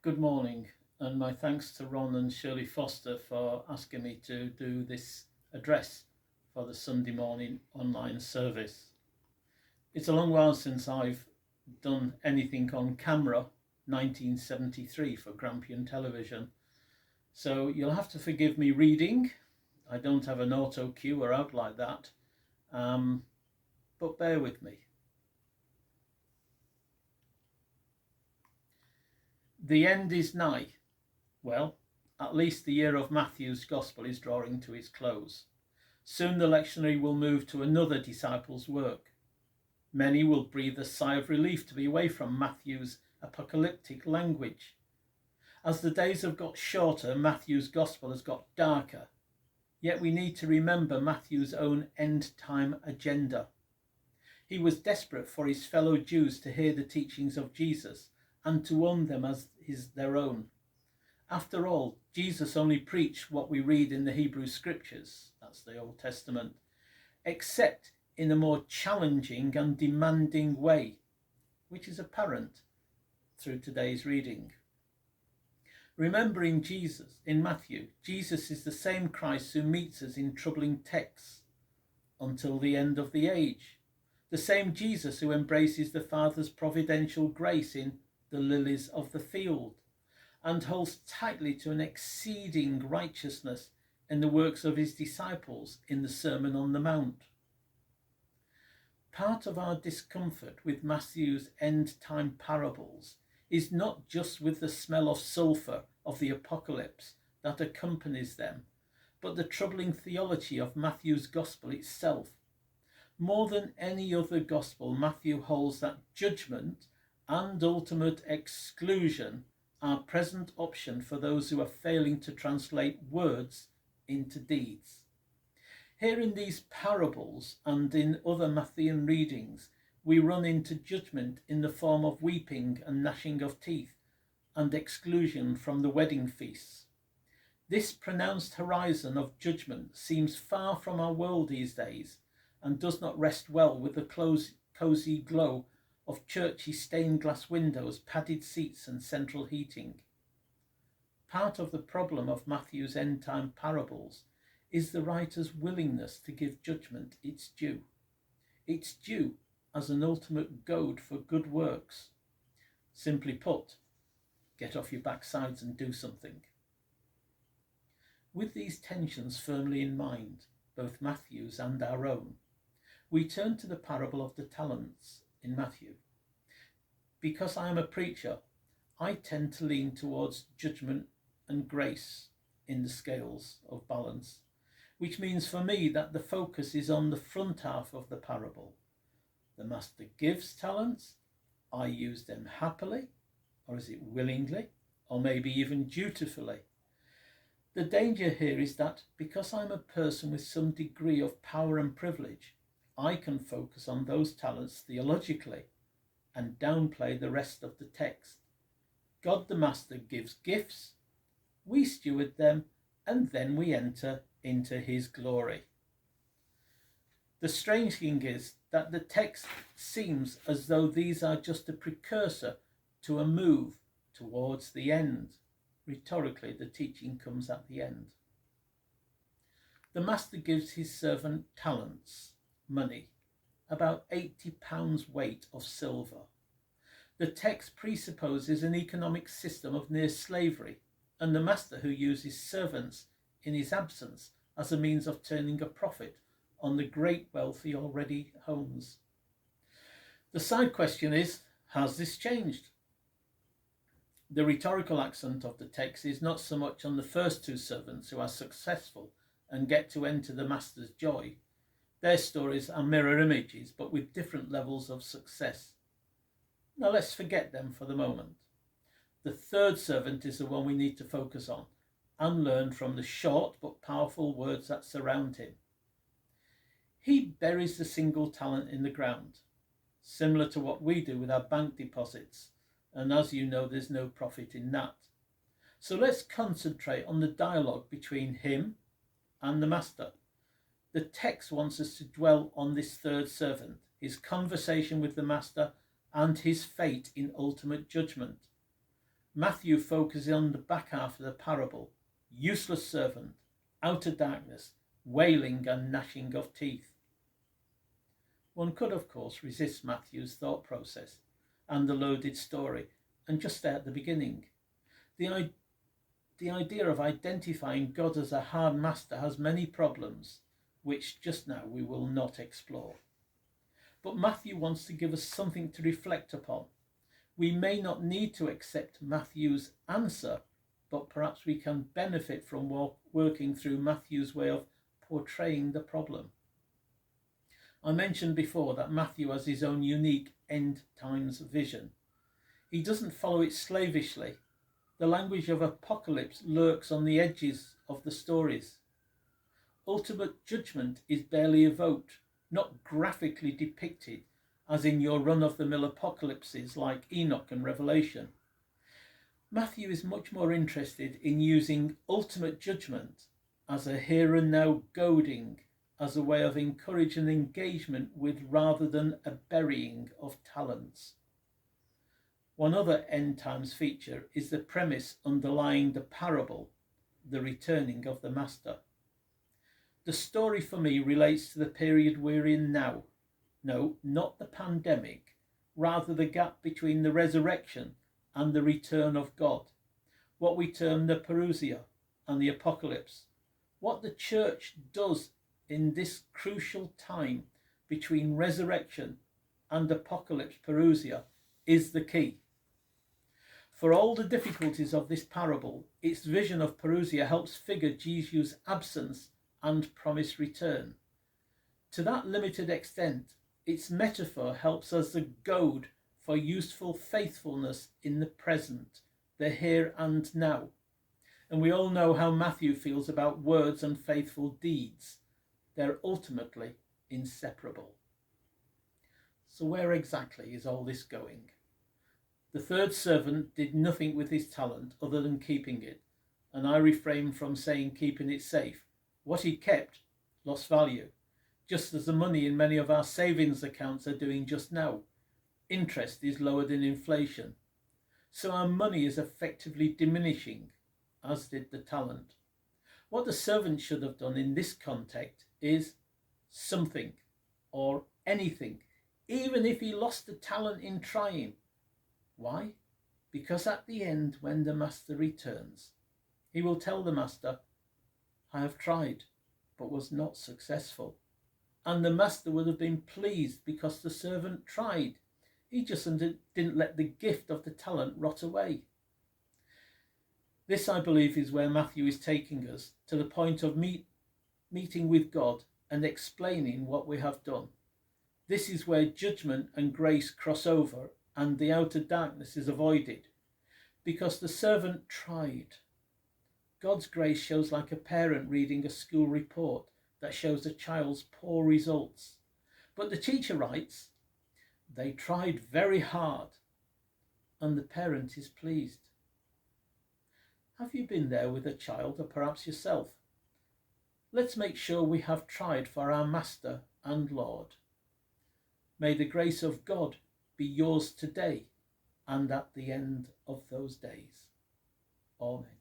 Good morning, and my thanks to Ron and Shirley Foster for asking me to do this address for the Sunday morning online service. It's a long while since I've done anything on camera, 1973 for Grampian Television, so you'll have to forgive me reading. I don't have an auto cue or out like that, but bear with me. The end is nigh. Well, at least the year of Matthew's Gospel is drawing to its close. Soon the lectionary will move to another disciple's work. Many will breathe a sigh of relief to be away from Matthew's apocalyptic language. As the days have got shorter, Matthew's Gospel has got darker. Yet we need to remember Matthew's own end-time agenda. He was desperate for his fellow Jews to hear the teachings of Jesus and to own them as their own. After all, Jesus only preached what we read in the Hebrew Scriptures, that's the Old Testament, except in a more challenging and demanding way, which is apparent through today's reading. Remembering Jesus in Matthew, Jesus is the same Christ who meets us in troubling texts until the end of the age, the same Jesus who embraces the Father's providential grace in the lilies of the field, and holds tightly to an exceeding righteousness in the works of his disciples in the Sermon on the Mount. Part of our discomfort with Matthew's end-time parables is not just with the smell of sulphur of the apocalypse that accompanies them, but the troubling theology of Matthew's Gospel itself. More than any other Gospel, Matthew holds that judgment and ultimate exclusion are present option for those who are failing to translate words into deeds. Here in these parables and in other Matthean readings, we run into judgment in the form of weeping and gnashing of teeth and exclusion from the wedding feasts. This pronounced horizon of judgment seems far from our world these days and does not rest well with the cosy glow of churchy stained glass windows, padded seats and central heating. Part of the problem of Matthew's end-time parables is the writer's willingness to give judgment its due. Its due as an ultimate goad for good works. Simply put, get off your backsides and do something. With these tensions firmly in mind, both Matthew's and our own, we turn to the parable of the talents in Matthew. Because I am a preacher, I tend to lean towards judgment and grace in the scales of balance, which means for me that the focus is on the front half of the parable. The master gives talents, I use them happily, or is it willingly, or maybe even dutifully. The danger here is that because I'm a person with some degree of power and privilege, I can focus on those talents theologically and downplay the rest of the text. God the Master gives gifts, we steward them, and then we enter into his glory. The strange thing is that the text seems as though these are just a precursor to a move towards the end. Rhetorically, the teaching comes at the end. The master gives his servant talents, money, about 80 pounds weight of silver. The text presupposes an economic system of near slavery, and the master who uses servants in his absence as a means of turning a profit on the great wealth he already owns. The side question is, has this changed? The rhetorical accent of the text is not so much on the first two servants who are successful and get to enter the master's joy. Their stories are mirror images, but with different levels of success. Now let's forget them for the moment. The third servant is the one we need to focus on and learn from the short but powerful words that surround him. He buries the single talent in the ground, similar to what we do with our bank deposits, and as you know, there's no profit in that. So let's concentrate on the dialogue between him and the master. The text wants us to dwell on this third servant, his conversation with the master and his fate in ultimate judgment. Matthew focuses on the back half of the parable: useless servant, outer darkness, wailing and gnashing of teeth. One could, of course, resist Matthew's thought process and the loaded story and just stay at the beginning. The idea of identifying God as a hard master has many problems, which just now we will not explore. But Matthew wants to give us something to reflect upon. We may not need to accept Matthew's answer, but perhaps we can benefit from working through Matthew's way of portraying the problem. I mentioned before that Matthew has his own unique end times vision. He doesn't follow it slavishly. The language of apocalypse lurks on the edges of the stories. Ultimate judgment is barely evoked, not graphically depicted, as in your run-of-the-mill apocalypses like Enoch and Revelation. Matthew is much more interested in using ultimate judgment as a here and now goading, as a way of encouraging engagement with rather than a burying of talents. One other end times feature is the premise underlying the parable, the returning of the master. The story for me relates to the period we're in now. No, not the pandemic, rather the gap between the resurrection and the return of God, what we term the parousia and the apocalypse. What the church does in this crucial time between resurrection and apocalypse parousia is the key. For all the difficulties of this parable, its vision of parousia helps figure Jesus' absence and promised return. To that limited extent, its metaphor helps us a goad for useful faithfulness in the present, the here and now. And we all know how Matthew feels about words and faithful deeds. They're ultimately inseparable. So where exactly is all this going? The third servant did nothing with his talent other than keeping it, and I refrain from saying keeping it safe. What he kept lost value, just as the money in many of our savings accounts are doing just now. Interest is lower than inflation. So our money is effectively diminishing, as did the talent. What the servant should have done in this context is something or anything, even if he lost the talent in trying. Why? Because at the end, when the master returns, he will tell the master, I have tried, but was not successful. And the master would have been pleased because the servant tried. He just didn't let the gift of the talent rot away. This, I believe, is where Matthew is taking us, to the point of meeting with God and explaining what we have done. This is where judgment and grace cross over and the outer darkness is avoided, because the servant tried. God's grace shows like a parent reading a school report that shows a child's poor results. But the teacher writes, they tried very hard, and the parent is pleased. Have you been there with a child, or perhaps yourself? Let's make sure we have tried for our Master and Lord. May the grace of God be yours today and at the end of those days. Amen.